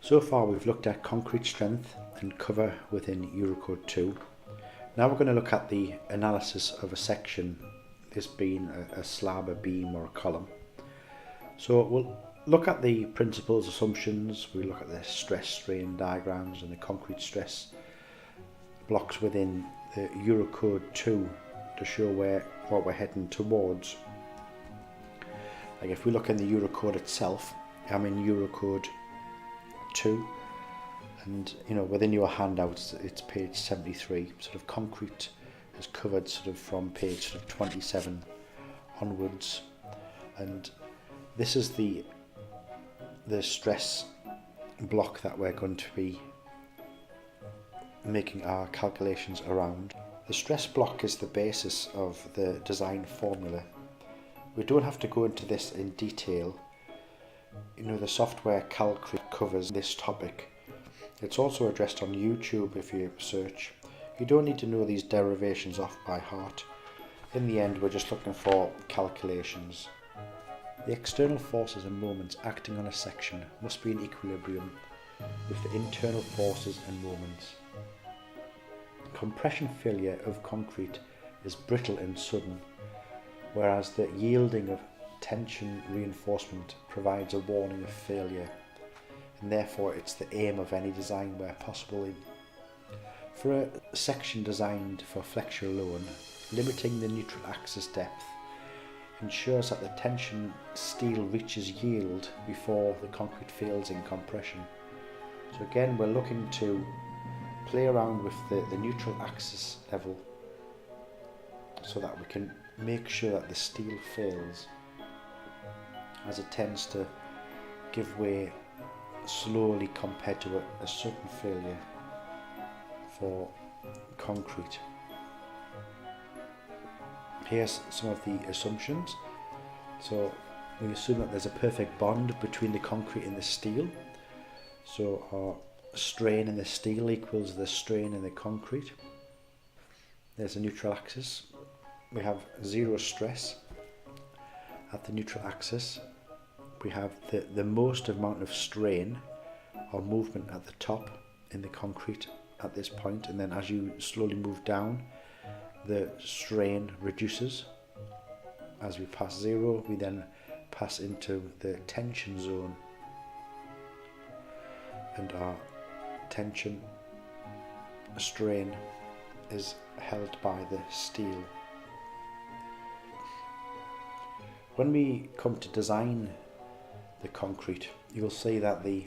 So far we've looked at concrete strength and cover within Eurocode 2. Now we're going to look at the analysis of a section, this being a slab, a beam or a column. So we'll look at the principles, assumptions, we look at the stress strain diagrams and the concrete stress blocks within the Eurocode 2 to show what we're heading towards. Like if we look in the Eurocode itself, I'm in Eurocode 2, and within your handouts it's page 73. Sort of concrete is covered sort of from page 27 onwards, and this is the stress block that we're going to be making our calculations around. The stress block is the basis of the design formula. We don't have to go into this in detail. The software Calcrete covers this topic. It's also addressed on YouTube if you search. You don't need to know these derivations off by heart. In the end, we're just looking for calculations. The external forces and moments acting on a section must be in equilibrium with the internal forces and moments. Compression failure of concrete is brittle and sudden, whereas the yielding of tension reinforcement provides a warning of failure, and therefore it's the aim of any design where possible. For a section designed for flexure alone, limiting the neutral axis depth ensures that the tension steel reaches yield before the concrete fails in compression. So again, we're looking to play around with the neutral axis level so that we can make sure that the steel fails, as it tends to give way slowly compared to a sudden failure for concrete. Here's some of the assumptions. So we assume that there's a perfect bond between the concrete and the steel. So our strain in the steel equals the strain in the concrete. There's a neutral axis. We have zero stress at the neutral axis. We have the most amount of strain or movement at the top in the concrete at this point, and then as you slowly move down, the strain reduces. As we pass zero, we then pass into the tension zone, and our tension strain is held by the steel. When we come to design the concrete, you'll see that the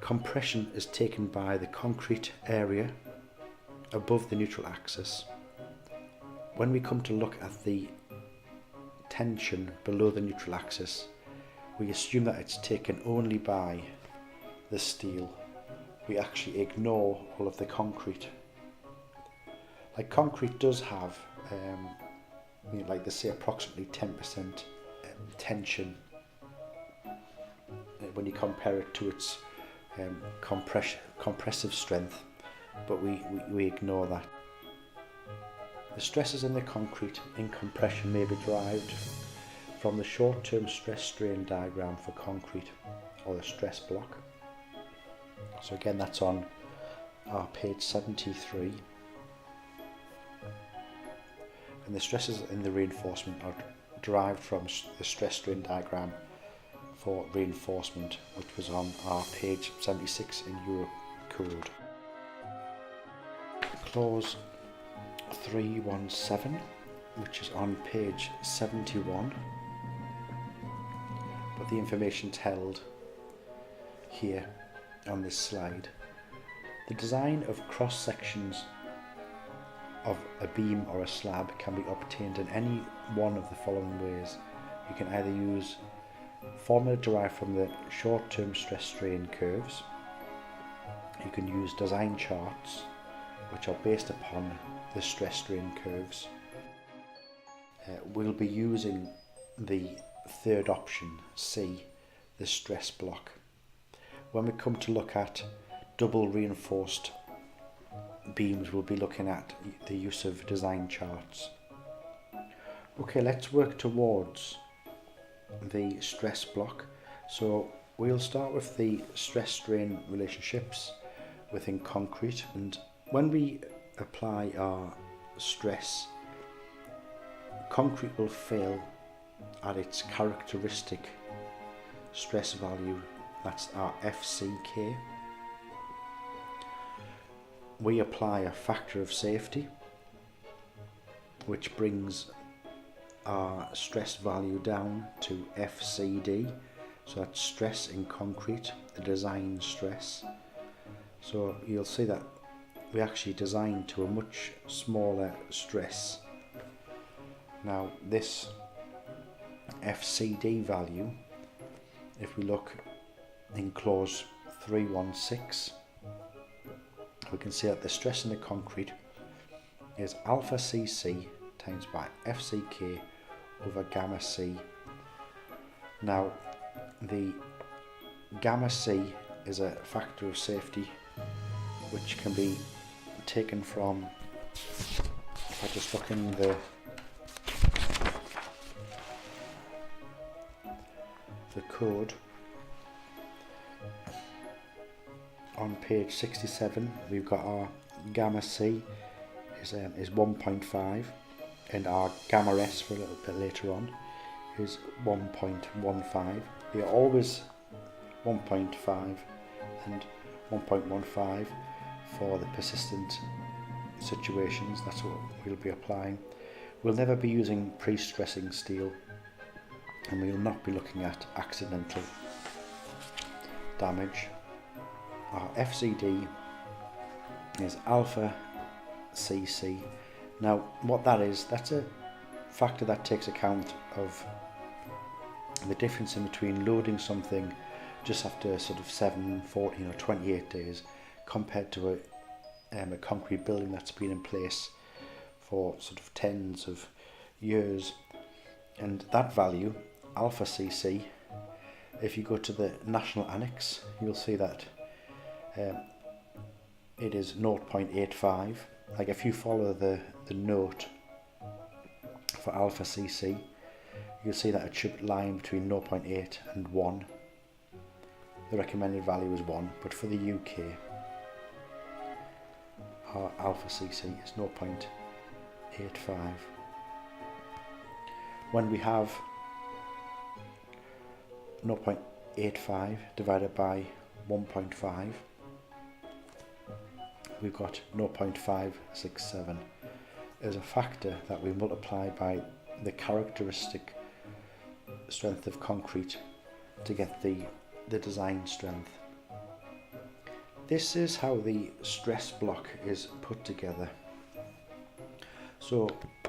compression is taken by the concrete area above the neutral axis. When we come to look at the tension below the neutral axis, we assume that it's taken only by the steel. We actually ignore all of the concrete. Like concrete does have, like they say, approximately 10% tension when you compare it to its compressive strength, but we ignore that. The stresses in the concrete in compression may be derived from the short-term stress strain diagram for concrete, or the stress block. So again, that's on our page 73. And the stresses in the reinforcement are derived from the stress strain diagram for reinforcement, which was on our page 76 in Eurocode. Clause 317, which is on page 71, but the information's held here on this slide. The design of cross sections of a beam or a slab can be obtained in any one of the following ways. You can either use formula derived from the short-term stress strain curves. You can use design charts, which are based upon the stress strain curves. We'll be using the third option, C, the stress block. When we come to look at double reinforced beams, we'll be looking at the use of design charts. Okay, let's work towards the stress block. So we'll start with the stress-strain relationships within concrete, and when we apply our stress, concrete will fail at its characteristic stress value, that's our FCK. We apply a factor of safety which brings our stress value down to FCD, so that's stress in concrete, the design stress. So you'll see that we actually designed to a much smaller stress. Now this FCD value, if we look in clause 316, we can see that the stress in the concrete is alpha cc times by FCK over gamma c. Now the gamma c is a factor of safety which can be taken from, if I just look in the code on page 67, we've got our gamma c is 1.5, and our gamma s for a little bit later on is 1.15. They are always 1.5 and 1.15 for the persistent situations. That's what we'll be applying. We'll never be using pre-stressing steel, and we will not be looking at accidental damage. Our FCD is alpha cc. Now what that is, that's a factor that takes account of the difference in between loading something just after sort of 7, 14 or 28 days compared to a concrete building that's been in place for sort of tens of years. And that value, alpha cc, if you go to the national annex, you'll see that it is 0.85. Like if you follow the note for alpha cc, you'll see that it should lie in between 0.8 and 1. The recommended value is 1, but for the UK, our alpha cc is 0.85. When we have 0.85 divided by 1.5, we've got 0.567 as a factor that we multiply by the characteristic strength of concrete to get the design strength. This is how the stress block is put together. So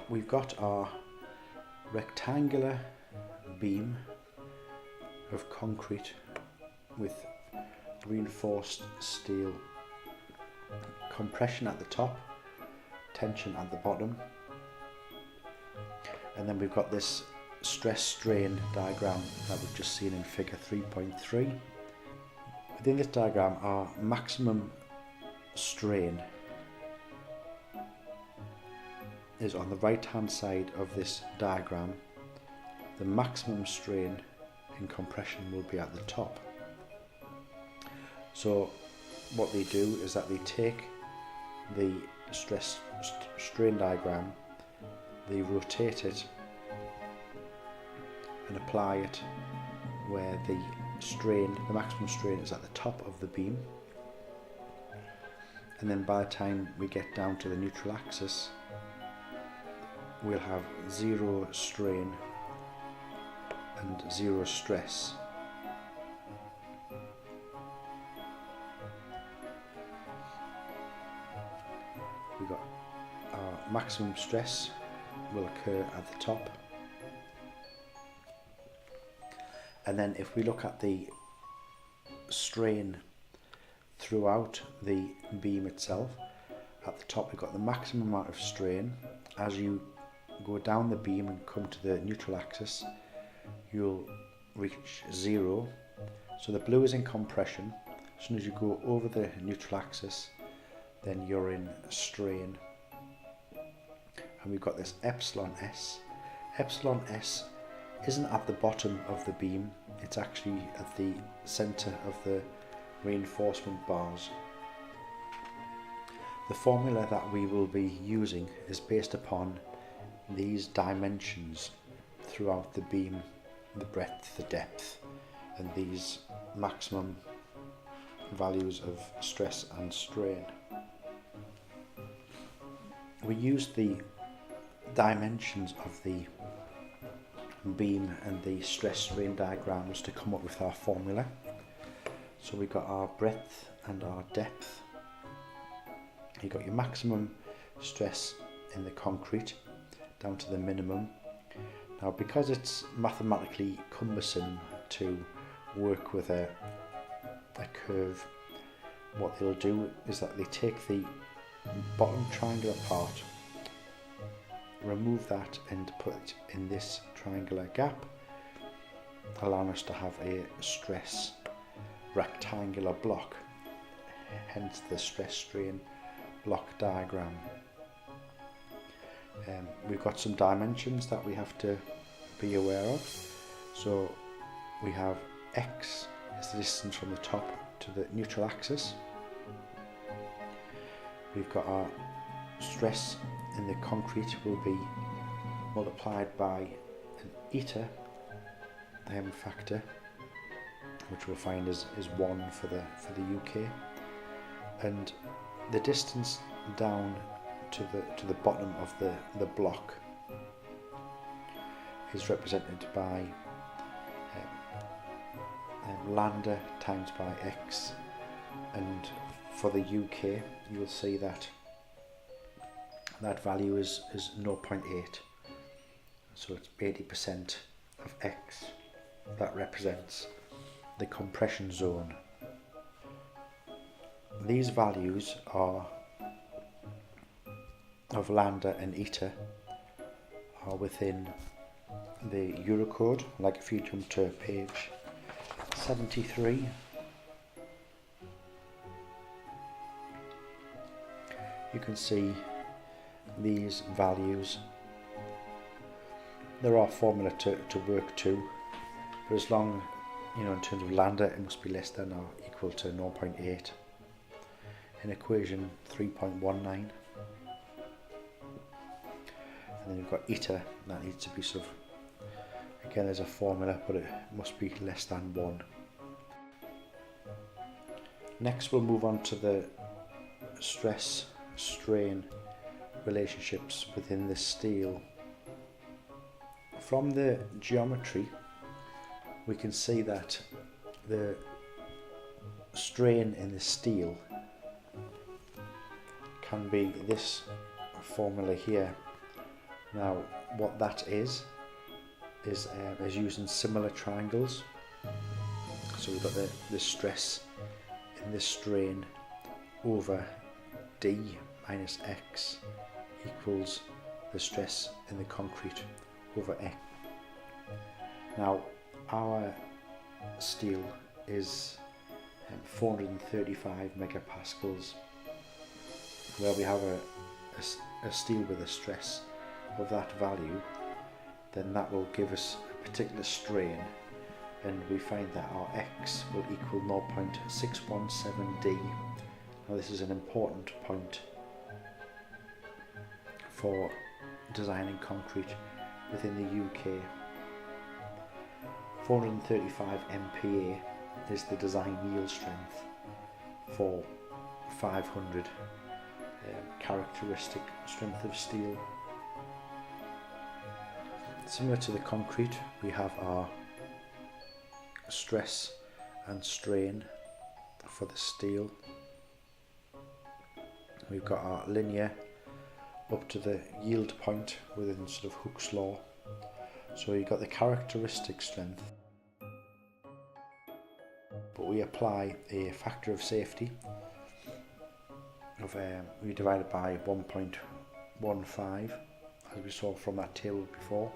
we've got our rectangular beam of concrete with reinforced steel, compression at the top, tension at the bottom, and then we've got this stress strain diagram that we've just seen in figure 3.3. Within this diagram, our maximum strain is on the right hand side of this diagram. The maximum strain in compression will be at the top. So what they do is that they take the stress strain diagram, they rotate it and apply it where the maximum strain is at the top of the beam, and then by the time we get down to the neutral axis, we'll have zero strain and zero stress. We've got our maximum stress will occur at the top, and then if we look at the strain throughout the beam itself, at the top we've got the maximum amount of strain. As you go down the beam and come to the neutral axis, you'll reach zero. So the blue is in compression. As soon as you go over the neutral axis, then you're in strain. And we've got this epsilon S. Epsilon S isn't at the bottom of the beam, it's actually at the centre of the reinforcement bars. The formula that we will be using is based upon these dimensions throughout the beam, the breadth, the depth, and these maximum values of stress and strain. We use the dimensions of the beam and the stress strain diagrams to come up with our formula. So we've got our breadth and our depth. You've got your maximum stress in the concrete down to the minimum. Now, because it's mathematically cumbersome to work with a curve, what they'll do is that they take the bottom triangular part, remove that and put it in this triangular gap, allowing us to have a stress rectangular block, hence the stress strain block diagram. We've got some dimensions that we have to be aware of. So we have x is the distance from the top to the neutral axis. We've got our stress in the concrete will be multiplied by an eta factor, which we'll find is 1 for the UK, and the distance down to the bottom of the block is represented by lambda times by x, and for the UK you will see that value is 0.8, so it's 80% of x. That represents the compression zone. These values are of lambda and eta are within the Eurocode. Like if you jump to page 73, you can see these values. There are formula to work to, but as long, in terms of lambda, it must be less than or equal to 0.8 in equation 3.19. And then you've got eta, that needs to be sort of, again there's a formula, but it must be less than 1. Next we'll move on to the stress strain relationships within the steel. From the geometry we can see that the strain in the steel can be this formula here. Now what that is using similar triangles. So we've got the stress in this strain over D minus X equals the stress in the concrete over X. Now our steel is 435 megapascals, where we have a steel with a stress of that value, then that will give us a particular strain, and we find that our X will equal 0.617 D. Now this is an important point for designing concrete within the UK. 435 MPa is the design yield strength for 500 characteristic strength of steel. Similar to the concrete, we have our stress and strain for the steel. We've got our linear up to the yield point within sort of Hooke's law. So you've got the characteristic strength, but we apply a factor of safety of we divide it by 1.15, as we saw from that table before.